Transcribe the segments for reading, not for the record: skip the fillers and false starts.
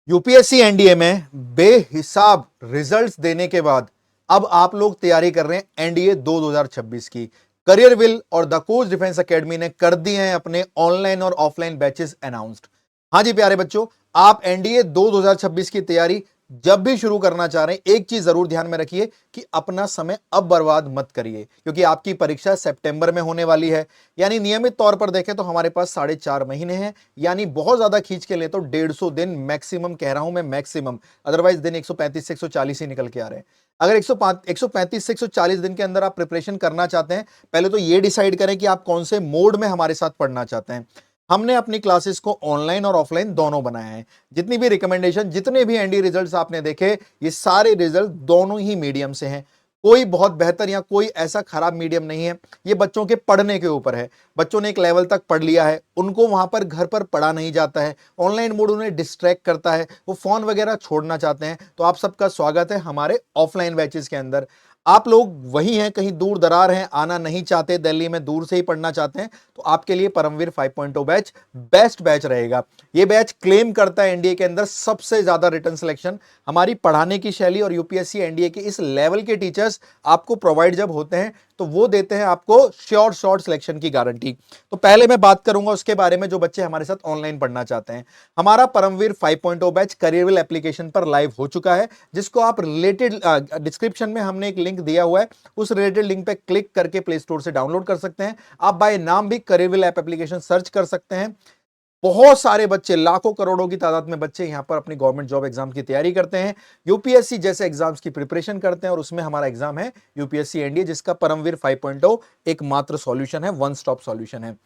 UPSC NDA में बेहिसाब results देने के बाद अब आप लोग तैयारी कर रहे हैं एनडीए 2026 की। करियर विल और द कोच डिफेंस एकेडमी ने कर दिए हैं अपने ऑनलाइन और ऑफलाइन बैचेस अनाउंस्ड। हां जी प्यारे बच्चों, आप एनडीए 2026 की तैयारी जब भी शुरू करना चाह रहे हैं, एक चीज जरूर ध्यान में रखिए कि अपना समय अब बर्बाद मत करिए, क्योंकि आपकी परीक्षा सितंबर में होने वाली है। यानी नियमित तौर पर देखें तो हमारे पास 4.5 महीने हैं, यानी बहुत ज्यादा खींच के ले तो 150 दिन मैक्सिमम, कह रहा हूं मैं मैक्सिमम, अदरवाइज दिन 135 से 140 ही निकल के आ रहे हैं। अगर 135 से 140 दिन के अंदर आप प्रिपरेशन करना चाहते हैं, पहले तो ये डिसाइड करें कि आप कौन से मोड में हमारे साथ पढ़ना चाहते हैं। हमने अपनी क्लासेस को ऑनलाइन और ऑफलाइन दोनों बनाया है। जितनी भी रिकमेंडेशन, जितने भी एनडी रिजल्ट्स आपने देखे, ये सारे रिजल्ट दोनों ही मीडियम से हैं। कोई बहुत बेहतर या कोई ऐसा खराब मीडियम नहीं है। ये बच्चों के पढ़ने के ऊपर है। बच्चों ने एक लेवल तक पढ़ लिया है, उनको वहां पर घर पर पढ़ा नहीं जाता है, ऑनलाइन मोड उन्हें डिस्ट्रैक्ट करता है, वो फोन वगैरह छोड़ना चाहते हैं, तो आप सबका स्वागत है हमारे ऑफलाइन बैचेस के अंदर। आप लोग वही हैं, कहीं दूर दरार हैं, आना नहीं चाहते, दिल्ली में दूर से ही पढ़ना चाहते हैं, तो आपके लिए परमवीर 5.0 बैच बेस्ट बैच रहेगा। ये बैच क्लेम करता है एनडीए के अंदर सबसे ज्यादा रिटर्न सिलेक्शन। हमारी पढ़ाने की शैली और यूपीएससी एनडीए के इस लेवल के टीचर्स आपको प्रोवाइड जब होते हैं, तो वो देते हैं आपको श्योर शॉर्ट सिलेक्शन की गारंटी। तो पहले मैं बात करूंगा उसके बारे में जो बच्चे हमारे साथ ऑनलाइन पढ़ना चाहते हैं। हमारा परमवीर 5.0 बैच करियरविल एप्लीकेशन पर लाइव हो चुका है, जिसको आप रिलेटेड डिस्क्रिप्शन में हमने एक लिंक दिया हुआ है, उस रिलेटेड लिंक पे क्लिक करके प्ले स्टोर से डाउनलोड कर सकते हैं। आप बाय नाम भी करियरविल ऐप एप्लीकेशन सर्च कर सकते हैं। बहुत सारे बच्चे, लाखों करोड़ों की तादाद में बच्चे यहां पर अपनी गवर्नमेंट जॉब एग्जाम की तैयारी करते हैं, यूपीएससी जैसे एग्जाम्स की प्रिपरेशन करते हैं, और उसमें हमारा एग्जाम है यूपीएससी एनडीए, जिसका परमवीर 5.0 एकमात्र सॉल्यूशन है, वन स्टॉप सॉल्यूशन है।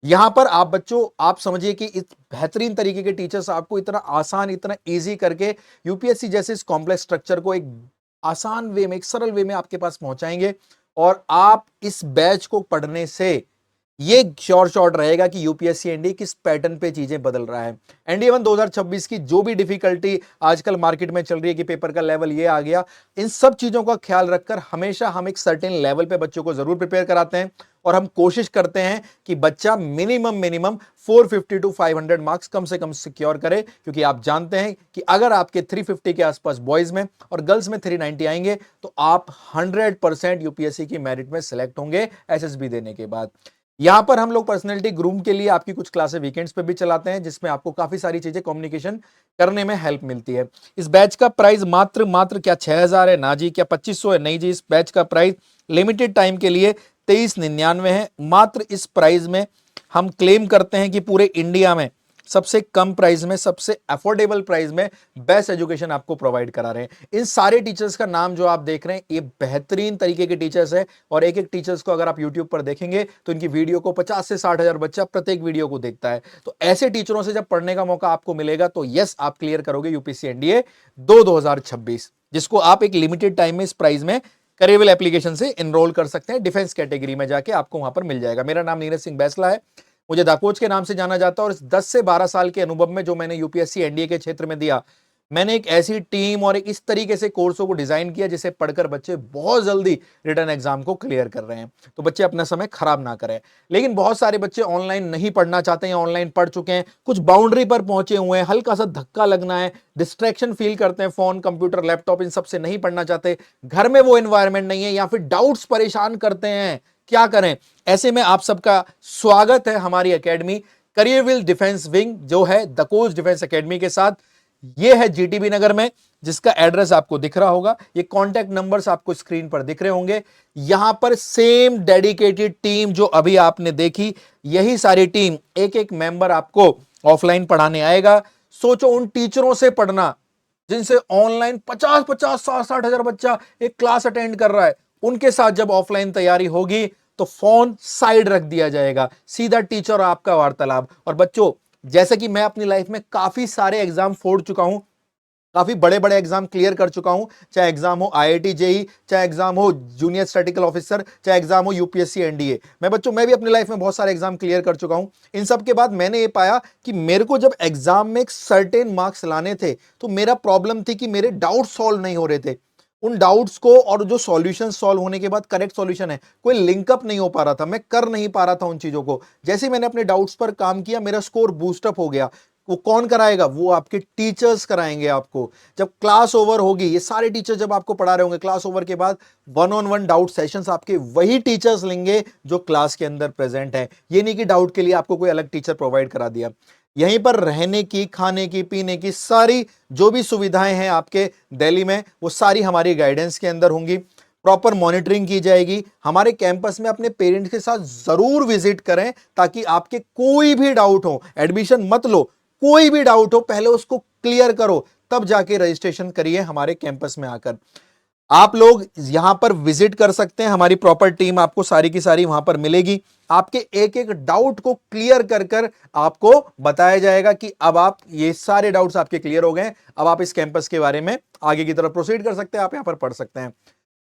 यहां पर आप बच्चों, आप समझिए कि इस बेहतरीन तरीके के टीचर्स आपको इतना आसान, इतना इजी करके यूपीएससी जैसे इस कॉम्प्लेक्स स्ट्रक्चर को एक आसान वे में, एक सरल वे में आपके पास पहुंचाएंगे। और आप इस बैच को पढ़ने से ये श्योर शॉट रहेगा कि यूपीएससी एनडीए किस पैटर्न पे चीजें बदल रहा है। एनडीए 1 2026 की जो भी डिफिकल्टी आजकल मार्केट में चल रही है कि पेपर का लेवल ये आ गया, इन सब चीजों का ख्याल रखकर हमेशा हम एक सर्टेन लेवल पे बच्चों को जरूर प्रिपेयर कराते हैं, और हम कोशिश करते हैं कि बच्चा मिनिमम 450 टू 500 मार्क्स कम से कम सिक्योर करे, क्योंकि आप जानते हैं कि अगर आपके 350 के आसपास बॉयज में और गर्ल्स में 390 आएंगे, तो आप 100% यूपीएससी की मेरिट में सिलेक्ट होंगे एसएसबी देने के बाद। यहां पर हम लोग पर्सनैलिटी ग्रूम के लिए आपकी कुछ क्लासें वीकेंड्स पे भी चलाते हैं, जिसमें आपको काफी सारी चीजें कम्युनिकेशन करने में हेल्प मिलती है। इस बैच का प्राइस मात्र मात्र क्या 6000 है? ना जी। क्या 2500 है? नहीं जी। इस बैच का प्राइस लिमिटेड टाइम के लिए 2399 है। मात्र इस प्राइस में हम क्लेम करते हैं कि पूरे इंडिया में सबसे कम प्राइस में, सबसे अफोर्डेबल प्राइस में बेस्ट एजुकेशन आपको प्रोवाइड करा रहे हैं। इन सारे टीचर्स का नाम जो आप देख रहे हैं, ये बेहतरीन तरीके के टीचर्स हैं, और एक एक टीचर्स को अगर आप यूट्यूब पर देखेंगे तो इनकी वीडियो को 50 से 60 हजार बच्चा प्रत्येक वीडियो को देखता है। तो ऐसे टीचरों से जब पढ़ने का मौका आपको मिलेगा, तो यस, आप क्लियर करोगे यूपीएससी एनडीए 2026, जिसको आप एक लिमिटेड टाइम में इस प्राइस में करियरविल एप्लीकेशन से एनरोल कर सकते हैं। डिफेंस कैटेगरी में जाके आपको वहां पर मिल जाएगा। मेरा नाम नीरज सिंह बैसला है, मुझे दाकोच के नाम से जाना जाता है, और इस 10 से 12 साल के अनुभव में जो मैंने यूपीएससी एनडीए के क्षेत्र में दिया, मैंने एक ऐसी टीम और एक इस तरीके से कोर्सों को डिजाइन किया जिसे पढ़कर बच्चे बहुत जल्दी रिटर्न एग्जाम को क्लियर कर रहे हैं। तो बच्चे अपना समय खराब ना करें। लेकिन बहुत सारे बच्चे ऑनलाइन नहीं पढ़ना चाहते हैं, ऑनलाइन पढ़ चुके हैं, कुछ बाउंड्री पर पहुंचे हुए हैं, हल्का सा धक्का लगना है, डिस्ट्रैक्शन फील करते हैं, फोन, कंप्यूटर, लैपटॉप, इन सबसे नहीं पढ़ना चाहते, घर में वो एनवायरमेंट नहीं है, या फिर डाउट्स परेशान करते हैं, क्या करें? ऐसे में आप सबका स्वागत है हमारी एकेडमी करियरविल डिफेंस विंग, जो है द कोच डिफेंस एकेडमी के साथ। ये है जीटीबी नगर में, जिसका एड्रेस आपको दिख रहा होगा। ये कॉन्टैक्ट नंबर्स आपको स्क्रीन पर दिख रहे होंगे। यहां पर सेम डेडिकेटेड टीम जो अभी आपने देखी, यही सारी टीम, एक एक मेंबर आपको ऑफलाइन पढ़ाने आएगा। सोचो उन टीचरों से पढ़ना जिनसे ऑनलाइन 50-50, 60-60 हजार बच्चा एक क्लास अटेंड कर रहा है, उनके साथ जब ऑफलाइन तैयारी होगी तो फोन साइड रख दिया जाएगा, सीधा टीचर और आपका वार्तालाप। और बच्चों, जैसे कि मैं अपनी लाइफ में काफी सारे एग्जाम फोड़ चुका हूं, काफी बड़े बड़े एग्जाम क्लियर कर चुका हूं, चाहे एग्जाम हो आईआईटी जेई, चाहे एग्जाम हो जूनियर स्टैटिकल ऑफिसर, चाहे एग्जाम हो यूपीएससी एनडीए। मैं भी अपनी लाइफ में बहुत सारे एग्जाम क्लियर कर चुका हूं। इन सब के बाद मैंने ये पाया कि मेरे को जब एग्जाम में एक सर्टेन मार्क्स लाने थे, तो मेरा प्रॉब्लम थी कि मेरे डाउट सॉल्व नहीं हो रहे थे। उन डाउट्स को, और जो सॉल्यूशन सॉल्व होने के बाद करेक्ट सॉल्यूशन है, कोई लिंकअप नहीं हो पा रहा था, मैं कर नहीं पा रहा था उन चीजों को। जैसे मैंने अपने डाउट्स पर काम किया, मेरा स्कोर बूस्टअप हो गया। वो कौन कराएगा? वो आपके टीचर्स कराएंगे आपको। जब क्लास ओवर होगी, ये सारे टीचर जब आपको पढ़ा रहे होंगे, क्लास ओवर के बाद 1-on-1 डाउट सेशंस आपके वही टीचर्स लेंगे जो क्लास के अंदर प्रेजेंट है। ये नहीं कि डाउट के लिए आपको कोई अलग टीचर प्रोवाइड करा दिया। यहीं पर रहने की, खाने की, पीने की सारी जो भी सुविधाएं हैं आपके दिल्ली में, वो सारी हमारी गाइडेंस के अंदर होंगी। प्रॉपर मॉनिटरिंग की जाएगी। हमारे कैंपस में अपने पेरेंट्स के साथ जरूर विजिट करें ताकि आपके कोई भी डाउट हो, एडमिशन मत लो, कोई भी डाउट हो पहले उसको क्लियर करो, तब जाके रजिस्ट्रेशन करिए हमारे कैंपस में आकर। आप लोग यहां पर विजिट कर सकते हैं, हमारी प्रॉपर टीम आपको सारी की सारी वहां पर मिलेगी। आपके एक एक डाउट को क्लियर कर कर आपको बताया जाएगा कि अब आप ये सारे डाउट्स आपके क्लियर हो गए, अब आप इस कैंपस के बारे में आगे की तरफ प्रोसीड कर सकते हैं, आप यहां पर पढ़ सकते हैं।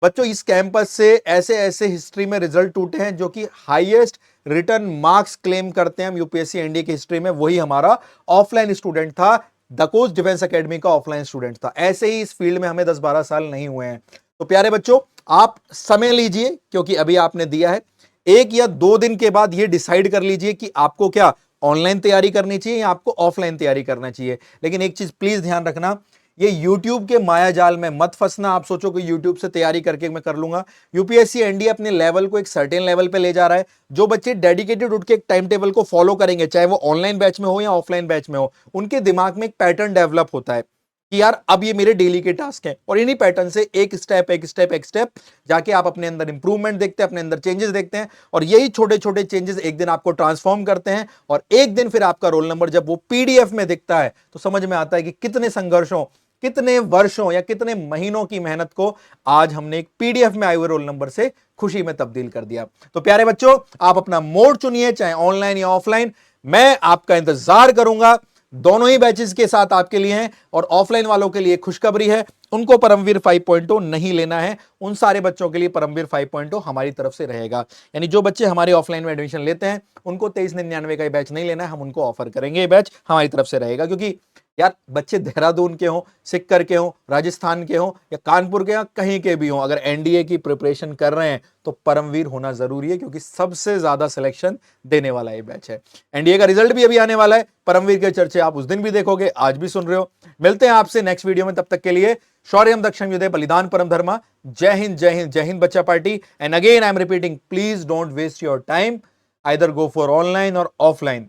बच्चों, इस कैंपस से ऐसे ऐसे हिस्ट्री में रिजल्ट टूटे हैं जो कि हाईएस्ट रिटर्न मार्क्स क्लेम करते हैं हम यूपीएससी एनडीए की हिस्ट्री में, वही हमारा ऑफलाइन स्टूडेंट था, द कोच डिफेंस एकेडमी का ऑफलाइन स्टूडेंट था। ऐसे ही इस फील्ड में हमें 10-12 साल नहीं हुए हैं। तो प्यारे बच्चों, आप समय लीजिए, क्योंकि अभी आपने दिया है, 1 या 2 दिन के बाद ये डिसाइड कर लीजिए कि आपको क्या ऑनलाइन तैयारी करनी चाहिए या आपको ऑफलाइन तैयारी करना चाहिए। लेकिन एक चीज प्लीज ध्यान रखना, ये YouTube के माया जाल में मत फंसना। आप सोचो कि YouTube से तैयारी करके मैं कर लूंगा। यूपीएससी एनडीए अपने लेवल को एक सर्टेन लेवल पे ले जा रहा है। जो बच्चे डेडिकेटेड उठ के एक टाइम टेबल को फॉलो करेंगे, चाहे वो ऑनलाइन बैच में हो या ऑफलाइन बैच में हो, उनके दिमाग में एक पैटर्न डेवलप होता है कि यार अब ये मेरे डेली के टास्क हैं, और इन्हीं पैटर्न से एक स्टेप जाके आप अपने अंदर इंप्रूवमेंट देखते हैं, अपने अंदर चेंजेस देखते हैं, और यही छोटे छोटे चेंजेस एक दिन आपको ट्रांसफॉर्म करते हैं। और एक दिन फिर आपका रोल नंबर जब वो पीडीएफ में दिखता है तो समझ में आता है कि कितने संघर्षों, कितने वर्षों या कितने महीनों की मेहनत को आज हमने एक पीडीएफ में आए हुए रोल नंबर से खुशी में तब्दील कर दिया। तो प्यारे बच्चों, आप अपना मोड चुनिए, चाहे ऑनलाइन या ऑफलाइन। मैं आपका इंतजार करूंगा, दोनों ही बैचेस के साथ आपके लिए हैं। और ऑफलाइन वालों के लिए खुशखबरी है, उनको परमवीर 5.0 नहीं लेना है, उन सारे बच्चों के लिए परमवीर 5.0 हमारी तरफ से रहेगा। यानी जो बच्चे हमारे ऑफलाइन में एडमिशन लेते हैं उनको 2399 का बैच नहीं लेना है, हम उनको ऑफर करेंगे, ये बैच हमारी तरफ से रहेगा। क्योंकि यार बच्चे देहरादून के हों, सिक्कर के हों, राजस्थान के हों या कानपुर के, या कहीं के भी हों, अगर एनडीए की प्रिपरेशन कर रहे हैं तो परमवीर होना जरूरी है, क्योंकि सबसे ज्यादा सिलेक्शन देने वाला ये बैच है। एनडीए का रिजल्ट भी अभी आने वाला है, परमवीर के चर्चे आप उस दिन भी देखोगे, आज भी सुन रहे हो। मिलते हैं आपसे नेक्स्ट वीडियो में, तब तक के लिए शौर्यम दक्षम युधे बलिदान परम धर्मा। जय हिंद, जय हिंद, जय हिंद बच्चा party. And again I am repeating, please don't waste your time, either go for online और ऑफलाइन,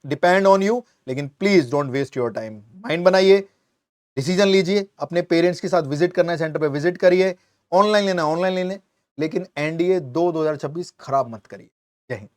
डिपेंड ऑन यू, लेकिन please don't waste your time. Mind बनाइए, डिसीजन लीजिए, अपने पेरेंट्स के साथ विजिट करना है, सेंटर पे विजिट करिए, ऑनलाइन लेना ऑनलाइन लेने, लेकिन एनडीए 2026 खराब मत करिए। जय हिंद।